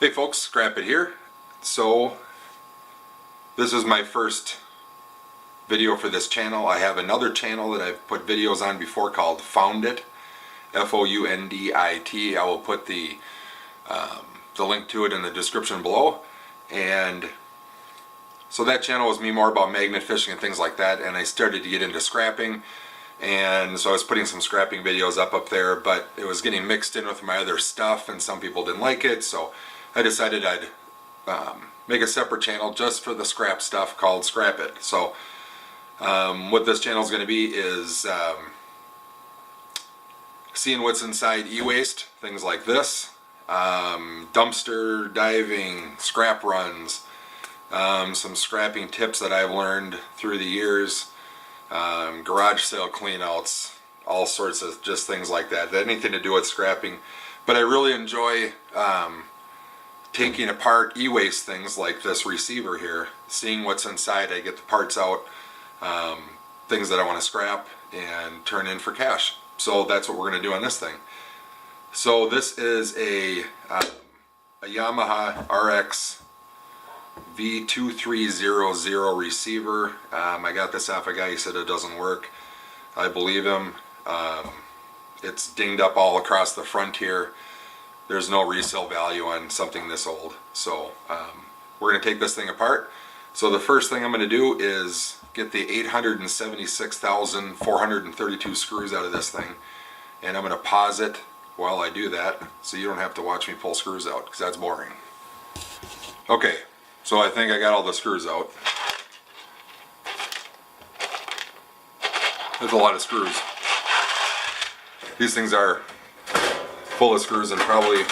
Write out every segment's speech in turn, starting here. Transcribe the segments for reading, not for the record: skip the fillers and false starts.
Hey folks, Scrap It here. So this is my first video for this channel. I have another channel that I've put videos on before called Found It, F-O-U-N-D-I-T. I will put the link to it in the description below. And so that channel was me more about magnet fishing and things like that, and I started to get into scrapping, and so I was putting some scrapping videos up there, but it was getting mixed in with my other stuff and some people didn't like it, so I decided I'd make a separate channel just for the scrap stuff called Scrap It. So what this channel is going to be is seeing what's inside e-waste, things like this, dumpster diving, scrap runs, some scrapping tips that I've learned through the years, garage sale cleanouts, all sorts of just things like that, anything to do with scrapping. But I really enjoy taking apart e-waste things like this receiver here, seeing what's inside. I get the parts out, things that I want to scrap and turn in for cash. So that's what we're going to do on this thing. So this is a Yamaha RX V2300 receiver. I got this off a guy. He said it doesn't work. I believe him. It's dinged up all across the front here. There's no resale value on something this old. So we're going to take this thing apart. So the first thing I'm going to do is get the 876,432 screws out of this thing. And I'm going to pause it while I do that, so you don't have to watch me pull screws out, because that's boring. Okay, so I think I got all the screws out. There's a lot of screws. These things are full of screws, and probably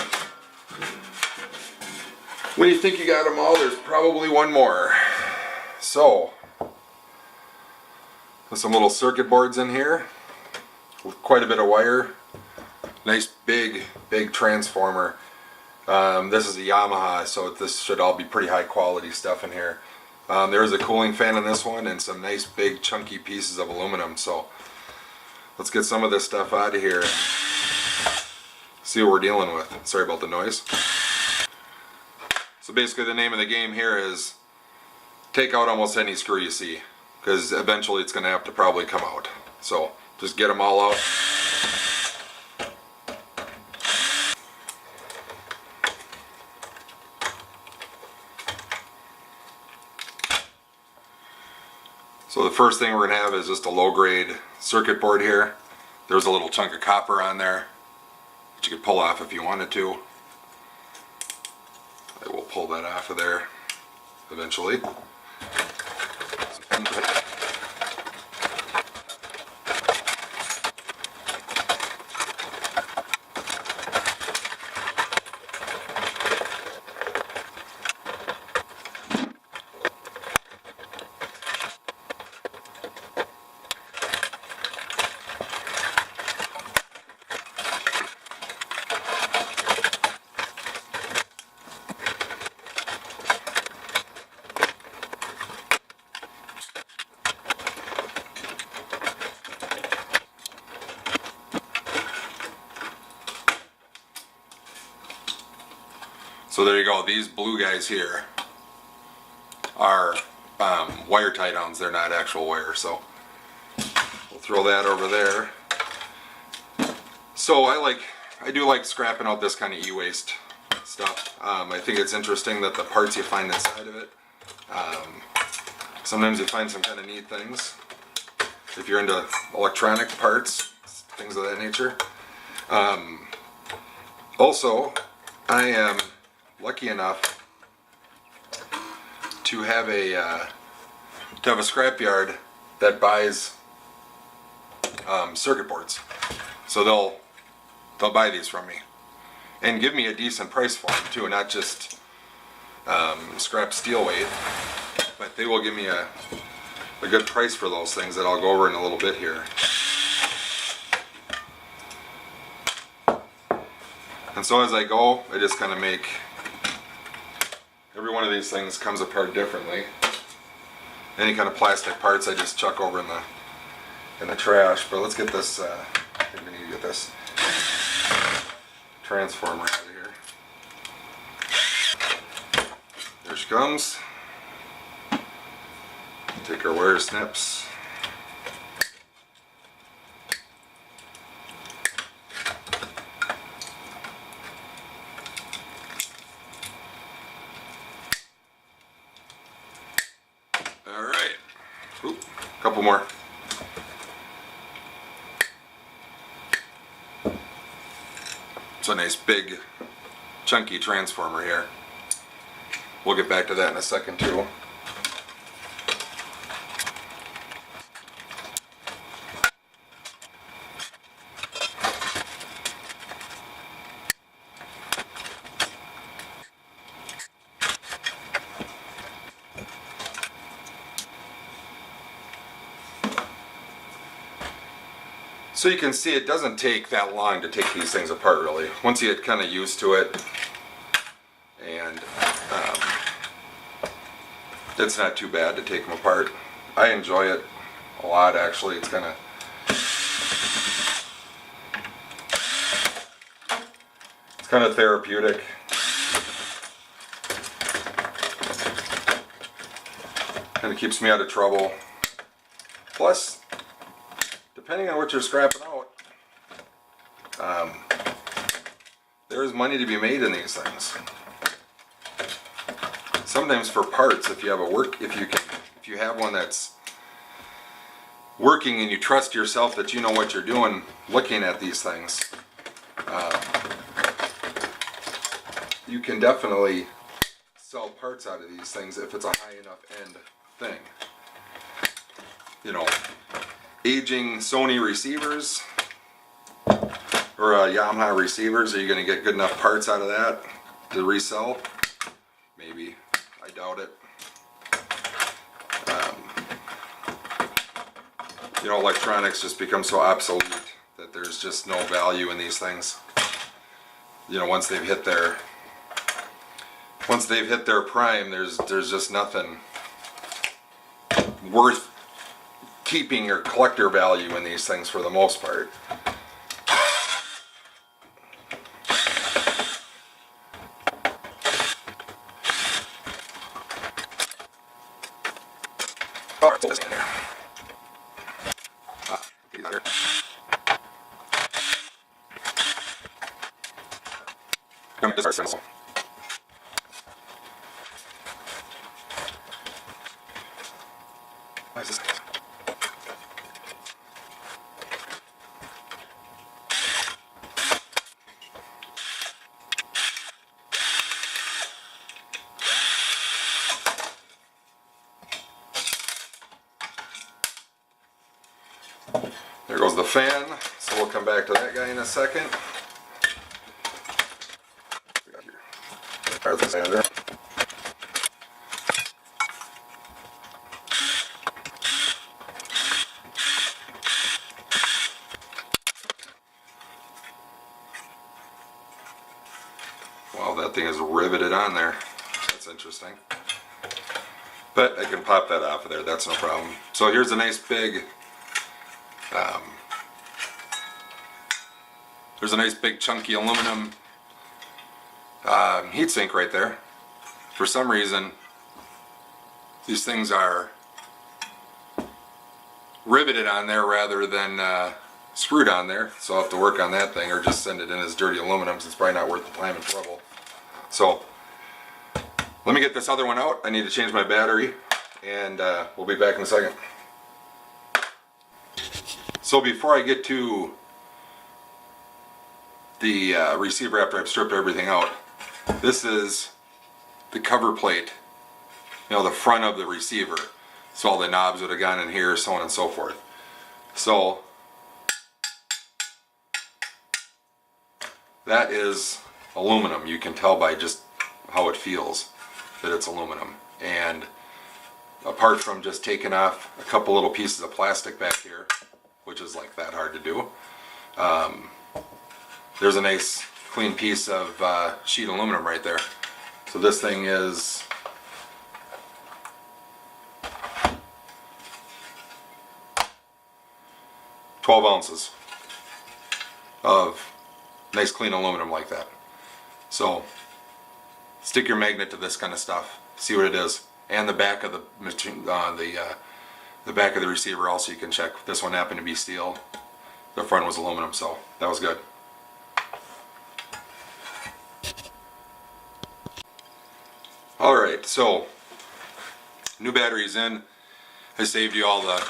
when you think you got them all, there's probably one more. So there's some little circuit boards in here with quite a bit of wire. Nice big transformer. This is a Yamaha, so this should all be pretty high quality stuff in here. There's a cooling fan in this one and some nice big chunky pieces of aluminum. So let's get some of this stuff out of here and see what we're dealing with. Sorry about the noise. So basically the name of the game here is take out almost any screw you see, because eventually it's going to have to probably come out. So just get them all out. So the first thing we're going to have is just a low-grade circuit board here. There's a little chunk of copper on there that you could pull off if you wanted to. I will pull that off of there eventually. So there you go. These blue guys here are wire tie downs. They're not actual wire, so we'll throw that over there. So I do like scrapping out this kind of e-waste stuff. I think it's interesting that the parts you find inside of it, sometimes you find some kind of neat things if you're into electronic parts, things of that nature. Also, I am lucky enough to have a scrapyard that buys circuit boards. So they'll buy these from me and give me a decent price for them too, not just scrap steel weight, but they will give me a good price for those things that I'll go over in a little bit here. And so as I go, I just kind of make every one of these things comes apart differently. Any kind of plastic parts I just chuck over in the trash. But let's get this. I think we need to get this transformer out of here. There she comes. Take our wire snips. Alright. Oop, couple more. It's a nice big chunky transformer here. We'll get back to that in a second too. So you can see it doesn't take that long to take these things apart really. Once you get kind of used to it, and it's not too bad to take them apart. I enjoy it a lot actually. It's kind of therapeutic. Kind of keeps me out of trouble. Plus, depending on what you're scrapping out, there's money to be made in these things. Sometimes for parts, if you have if you have one that's working and you trust yourself that you know what you're doing, looking at these things, you can definitely sell parts out of these things if it's a high enough end thing. You know, aging Sony receivers or Yamaha receivers, are you going to get good enough parts out of that to resell? Maybe. I doubt it. You know, electronics just become so obsolete that there's just no value in these things. You know, once they've hit their prime, there's just nothing worth keeping your collector value in these things for the most part. Oh, put this in there. These are. Come this pencil. Why is this? There goes the fan, so we'll come back to that guy in a second. We got here. There's the sander. Wow, that thing is riveted on there. That's interesting. But I can pop that off of there, that's no problem. So here's a nice big there's a nice big chunky aluminum heatsink right there. For some reason, these things are riveted on there rather than screwed on there. So I'll have to work on that thing or just send it in as dirty aluminum, since it's probably not worth the time and trouble. So let me get this other one out. I need to change my battery, and we'll be back in a second. So before I get to the receiver after I've stripped everything out, this is the cover plate, you know, the front of the receiver. So all the knobs would have gone in here, so on and so forth. So that is aluminum. You can tell by just how it feels that it's aluminum. And apart from just taking off a couple little pieces of plastic back here, which is like that hard to do, there's a nice clean piece of sheet aluminum right there. So this thing is 12 ounces of nice clean aluminum like that. So stick your magnet to this kind of stuff. see what it is, and the back of the machine, the back of the receiver also you can check. This one happened to be steel. The front was aluminum, so that was good. Alright, so new batteries in. I saved you all the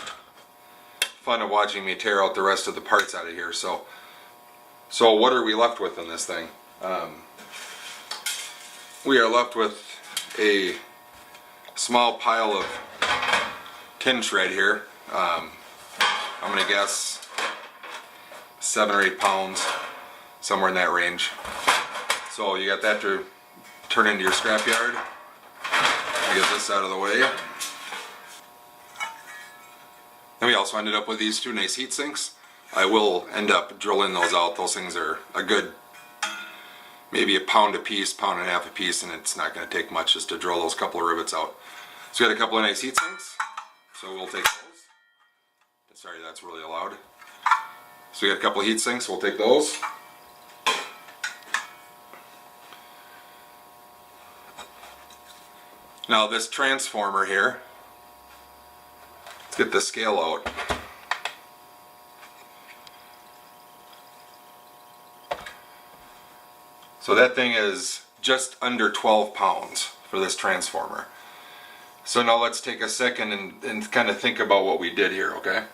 fun of watching me tear out the rest of the parts out of here. So what are we left with in this thing? We are left with a small pile of tin shred here. I'm going to guess 7 or 8 pounds, somewhere in that range. So you got that to turn into your scrapyard. Get this out of the way. Then we also ended up with these 2 nice heat sinks. I will end up drilling those out. Those things are a good, maybe a pound a piece, pound and a half a piece, and it's not going to take much just to drill those couple of rivets out. So we got a couple of nice heat sinks, so we'll take those. Sorry, that's really loud. So we got a couple of heat sinks, we'll take those. Now this transformer here, let's get the scale out. So that thing is just under 12 pounds for this transformer. So now let's take a second and kind of think about what we did here, okay?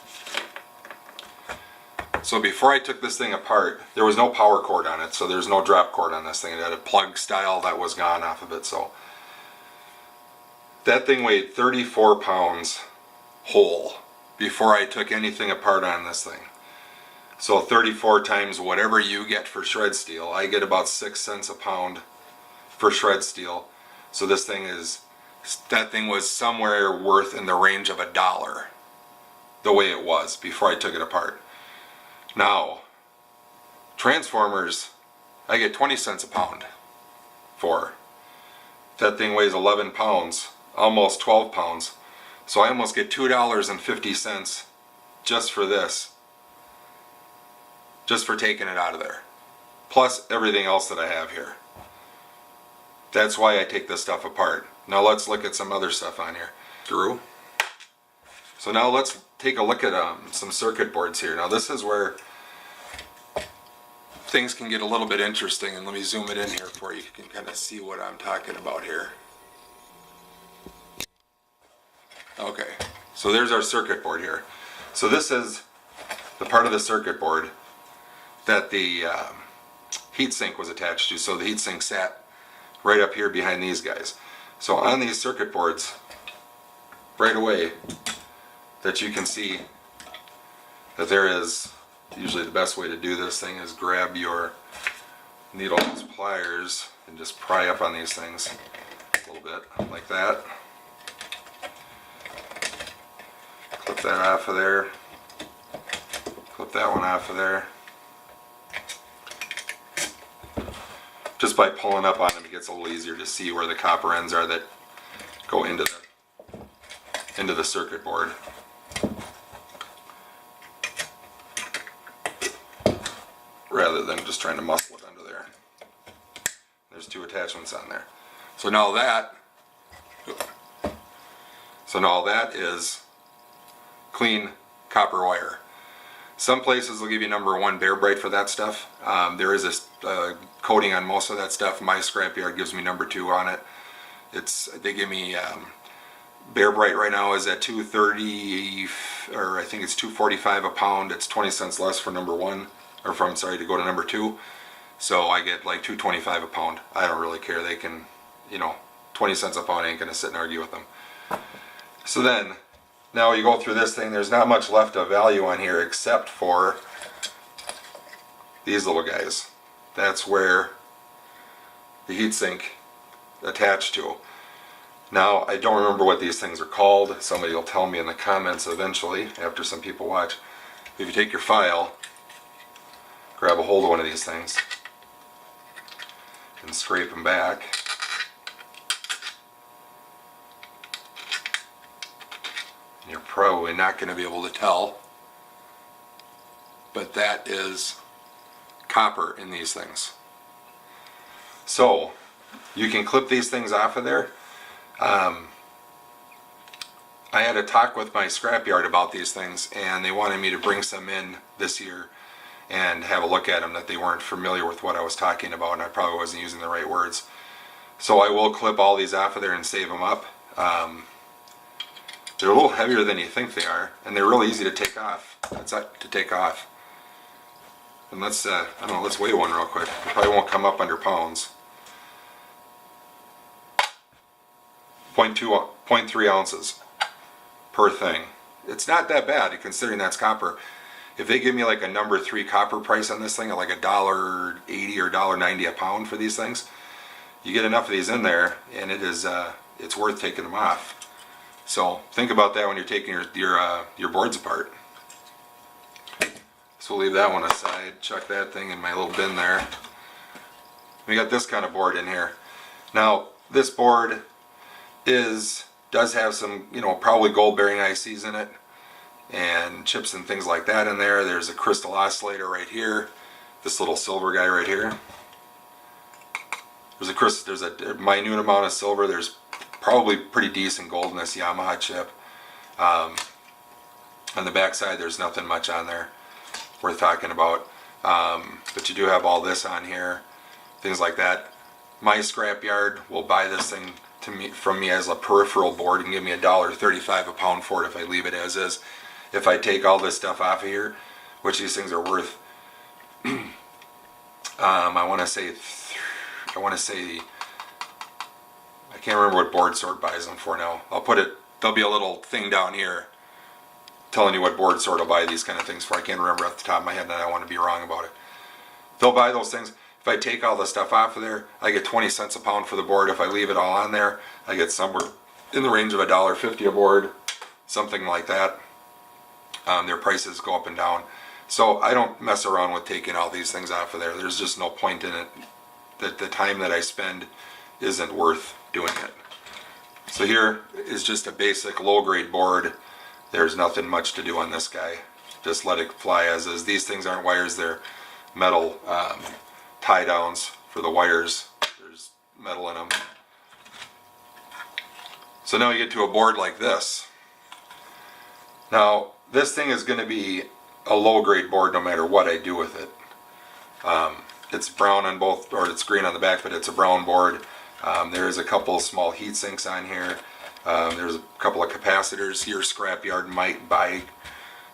So before I took this thing apart, there was no power cord on it, so there's no drop cord on this thing. It had a plug style that was gone off of it, so that thing weighed 34 pounds whole before I took anything apart on this thing. So 34 times whatever you get for shred steel, I get about 6 cents a pound for shred steel. So this thing is, that thing was somewhere worth in the range of $1 the way it was before I took it apart. Now, transformers, I get 20 cents a pound for. That thing weighs 11 pounds, almost 12 pounds. So I almost get $2.50 just for this. Just for taking it out of there. Plus everything else that I have here. That's why I take this stuff apart. Now let's look at some other stuff on here. Screw. So now let's take a look at some circuit boards here. Now this is where things can get a little bit interesting, and let me zoom it in here for you. You can kind of see what I'm talking about here. Okay, so there's our circuit board here. So this is the part of the circuit board that the heatsink was attached to. So the heatsink sat right up here behind these guys. So on these circuit boards, right away, that you can see that there is, usually the best way to do this thing is grab your needle and pliers and just pry up on these things a little bit, like that. Clip that off of there. Clip that one off of there. Just by pulling up on them, it gets a little easier to see where the copper ends are that go into the circuit board. Rather than just trying to muscle it under there. There's 2 attachments on there. So now that is clean copper wire. Some places will give you number 1 Bear Bright for that stuff. There is a coating on most of that stuff. My scrapyard gives me number 2 on it. They give me Bear Bright right now is at $2.30, or I think it's $2.45 a pound. It's 20 cents less for number 1, or to go to number 2. So I get like $2.25 a pound. I don't really care. They can, 20 cents a pound, I ain't gonna sit and argue with them. So then, now you go through this thing, there's not much left of value on here except for these little guys. That's where the heatsink attached to. Now, I don't remember what these things are called. Somebody will tell me in the comments eventually, after some people watch. If you take your file, grab a hold of one of these things, and scrape them back. You're probably not going to be able to tell, but that is copper in these things. So you can clip these things off of there. I had a talk with my scrapyard about these things, and they wanted me to bring some in this year and have a look at them, that they weren't familiar with what I was talking about, and I probably wasn't using the right words. So I will clip all these off of there and save them up. They're a little heavier than you think they are, and they're really easy to take off. And let's, I don't know, let's weigh one real quick. It probably won't come up under pounds. 0.3 ounces per thing. It's not that bad considering that's copper. If they give me like a number 3 copper price on this thing at like $1.80 or $1.90 a pound for these things, you get enough of these in there, and it is it's worth taking them off. So think about that when you're taking your boards apart. So we'll leave that one aside. Chuck that thing in my little bin there. We got this kind of board in here. Now this board does have some, probably gold bearing ICs in it, and chips and things like that in there. There's a crystal oscillator right here. This little silver guy right here. There's a minute amount of silver. There's probably pretty decent gold in this Yamaha chip. On the back side, there's nothing much on there worth talking about. But you do have all this on here, things like that. My scrapyard will buy this thing from me as a peripheral board and give me $1.35 a pound for it if I leave it as is. If I take all this stuff off of here, which these things are worth, I want to say, I can't remember what Board Sort buys them for now. There'll be a little thing down here telling you what Board Sort will buy these kind of things for. I can't remember off the top of my head, and I don't want to be wrong about it. They'll buy those things. If I take all the stuff off of there, I get 20 cents a pound for the board. If I leave it all on there, I get somewhere in the range of $1.50 a board, something like that. Their prices go up and down. So I don't mess around with taking all these things off of there. There's just no point in it. The time that I spend isn't worth doing it. So here is just a basic low-grade board. There's nothing much to do on this guy. Just let it fly as is. These things aren't wires, they're metal tie downs for the wires. There's metal in them. So now you get to a board like this. Now this thing is going to be a low-grade board no matter what I do with it. It's brown on both, or it's green on the back, but it's a brown board. There's a couple of small heat sinks on here. There's a couple of capacitors. Your scrapyard might buy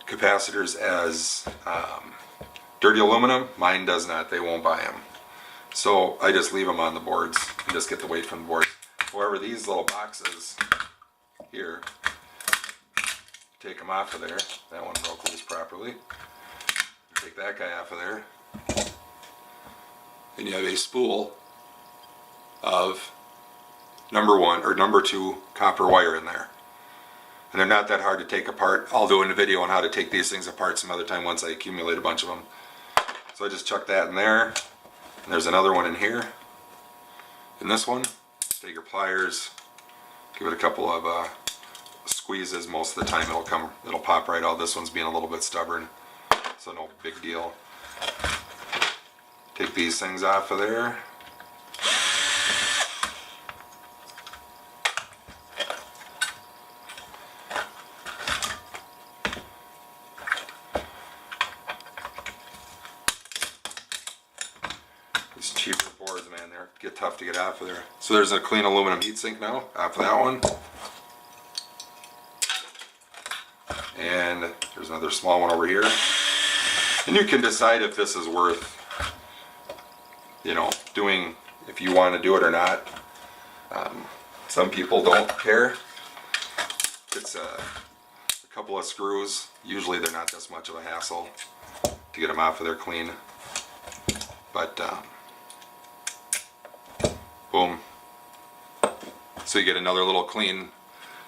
capacitors as dirty aluminum. Mine does not. They won't buy them. So I just leave them on the boards and just get the weight from the board. However, these little boxes here, take them off of there. That one broke loose properly. Take that guy off of there. And you have a spool of number 1 or number 2 copper wire in there. And they're not that hard to take apart. I'll do a video on how to take these things apart some other time once I accumulate a bunch of them. So I just chuck that in there. And there's another one in here. In this one, take your pliers, give it a couple of squeezes. Most of the time it'll pop right out. This one's being a little bit stubborn, so no big deal. Take these things off of there. These cheaper boards, man, they get tough to get off of there. So there's a clean aluminum heatsink now, off of that one. And there's another small one over here. And you can decide if this is worth, doing, if you want to do it or not. Some people don't care. It's a couple of screws. Usually they're not this much of a hassle to get them off of there clean. But boom. So you get another little clean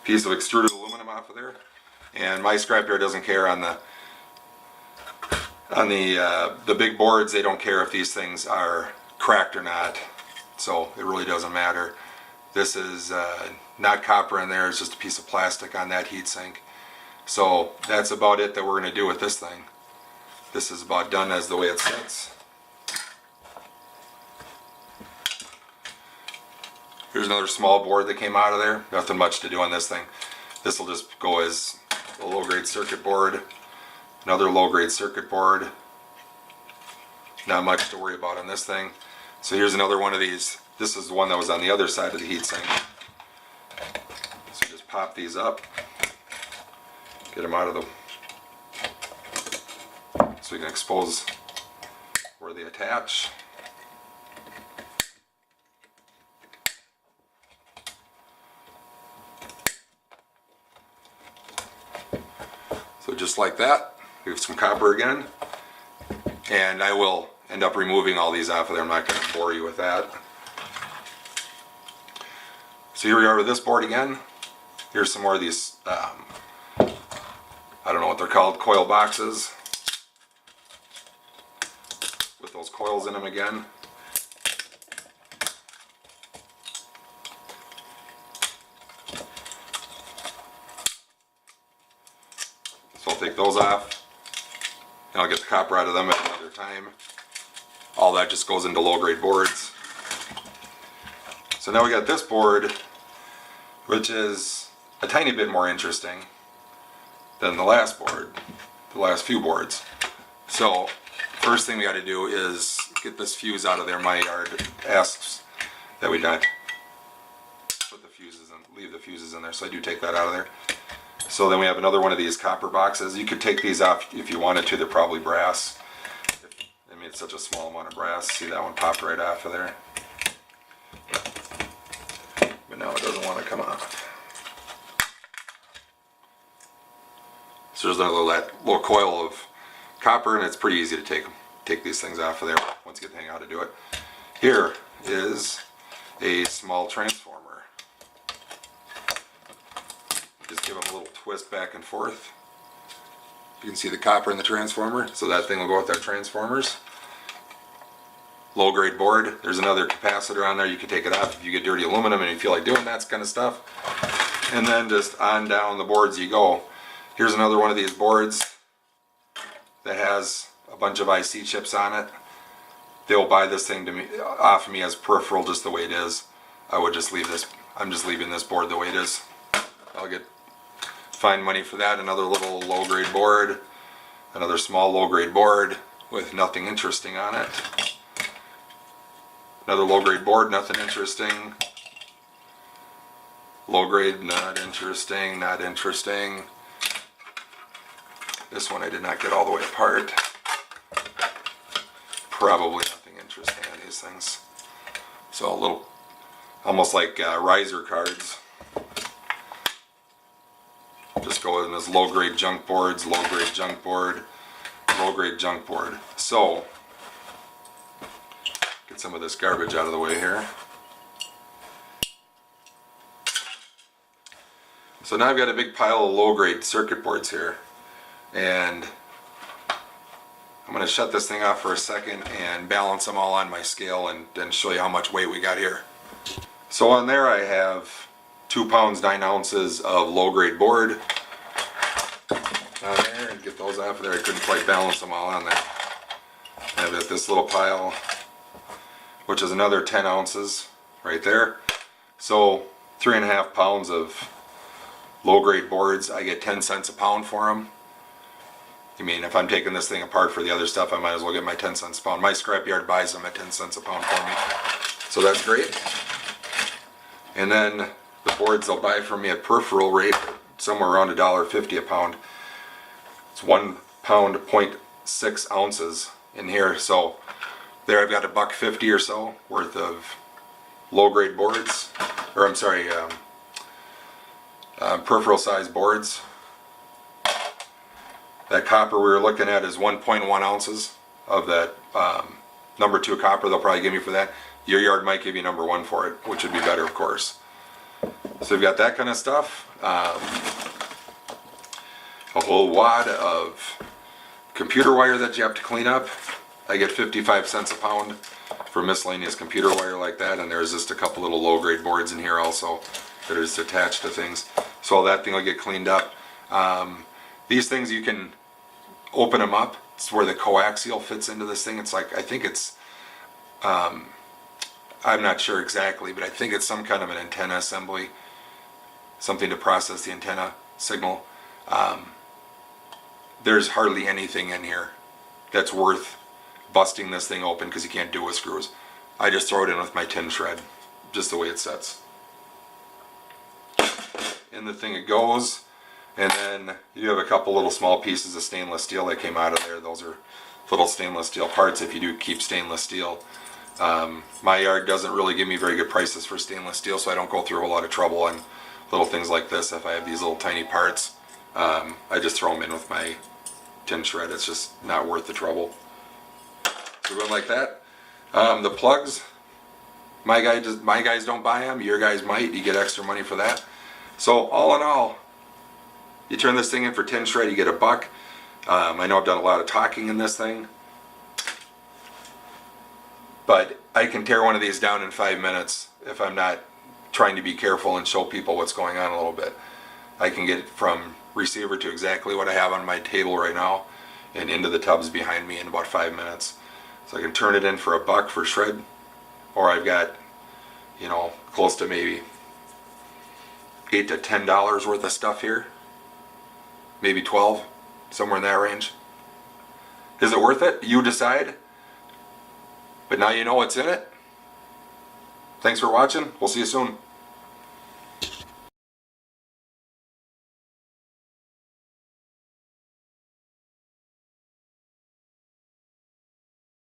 piece of extruded aluminum off of there. And my scrapyard doesn't care on the big boards. They don't care if these things are cracked or not, so it really doesn't matter. This is not copper in there, it's just a piece of plastic on that heatsink. So that's about it that we're going to do with this thing. This is about done as the way it sits. Here's another small board that came out of there. Nothing much to do on this thing. This will just go as a low-grade circuit board. Another low-grade circuit board. Not much to worry about on this thing. So here's another one of these. This is the one that was on the other side of the heatsink. So just pop these up. Get them out of the... so we can expose where they attach. So just like that, we have some copper again, and I will end up removing all these off of there. I'm not going to bore you with that. So here we are with this board again. Here's some more of these, I don't know what they're called, coil boxes with those coils in them again. So I'll take those off, and I'll get the copper out of them at another time. All that just goes into low-grade boards. So now we got this board, which is a tiny bit more interesting than the last board, the last few boards. So first thing we got to do is get this fuse out of there. My yard asks that we not put the fuses in, leave the fuses in there, so I do take that out of there. So then we have another one of these copper boxes. You could take these off if you wanted to. They're probably brass. I mean, it's such a small amount of brass. See, that one popped right off of there. But now it doesn't want to come off. So there's another little coil of copper, and it's pretty easy to take these things off of there once you get the hang out to do it. Here is a small transformer. Just give them a little twist back and forth. You can see the copper in the transformer, so that thing will go with our transformers. Low grade board. There's another capacitor on there. You can take it off if you get dirty aluminum and you feel like doing that kind of stuff. And then just on down the boards you go. Here's another one of these boards that has a bunch of IC chips on it. They'll buy this thing to me off of me as peripheral, just the way it is. I would just leave this. I'm just leaving this board the way it is. I'll find money for that. Another little low grade board, another small low grade board with nothing interesting on it. Another low grade board, nothing interesting. Low grade, not interesting, not interesting. This one I did not get all the way apart. Probably nothing interesting on these things. So a little, almost like riser cards. Just go in this low grade junk boards, low grade junk board, low grade junk board. So get some of this garbage out of the way here. So now I've got a big pile of low grade circuit boards here, and I'm going to shut this thing off for a second and balance them all on my scale and show you how much weight we got here. So on there I have 2 pounds 9 ounces of low grade board on there, and get those off of there. I couldn't quite balance them all on there. I've got this little pile, which is another 10 ounces right there. So 3.5 pounds of low grade boards. I get 10 cents a pound for them. I mean, if I'm taking this thing apart for the other stuff, I might as well get my 10 cents a pound. My scrapyard buys them at 10 cents a pound for me, so that's great. And then the boards they'll buy from me at peripheral rate, somewhere around $1.50 a pound. It's 1 pound 0.6 ounces in here. So there I've got $1.50 or so worth of low grade boards, or I'm sorry, peripheral size boards. That copper we were looking at is 1.1 ounces of that number 2 copper they'll probably give me for that. Your yard might give you number 1 for it, which would be better, of course. So we've got that kind of stuff. A whole wad of computer wire that you have to clean up. I get 55 cents a pound for miscellaneous computer wire like that, and there's just a couple little low grade boards in here also that are just attached to things. So all that thing will get cleaned up. These things you can open them up. It's where the coaxial fits into this thing. It's like, I think it's, I I'm not sure exactly, but I think it's some kind of an antenna assembly, something to process the antenna signal. There's hardly anything in here that's worth busting this thing open because you can't do it with screws. I just throw it in with my tin shred, just the way it sets. In the thing it goes, and then you have a couple little small pieces of stainless steel that came out of there. Those are little stainless steel parts if you do keep stainless steel. My yard doesn't really give me very good prices for stainless steel, so I don't go through a whole lot of trouble on little things like this. If I have these little tiny parts, I just throw them in with my tin shred. It's just not worth the trouble. So going like that. The plugs, my guys don't buy them. Your guys might. You get extra money for that. So all in all, you turn this thing in for tin shred, you get $1. I know I've done a lot of talking in this thing, but I can tear one of these down in 5 minutes if I'm not trying to be careful and show people what's going on a little bit. I can get it from receiver to exactly what I have on my table right now and into the tubs behind me in about 5 minutes. So I can turn it in for $1 for shred, or I've got, you know, close to maybe $8 to $10 worth of stuff here, maybe 12, somewhere in that range. Is it worth it? You decide. But now you know what's in it. Thanks for watching. We'll see you soon.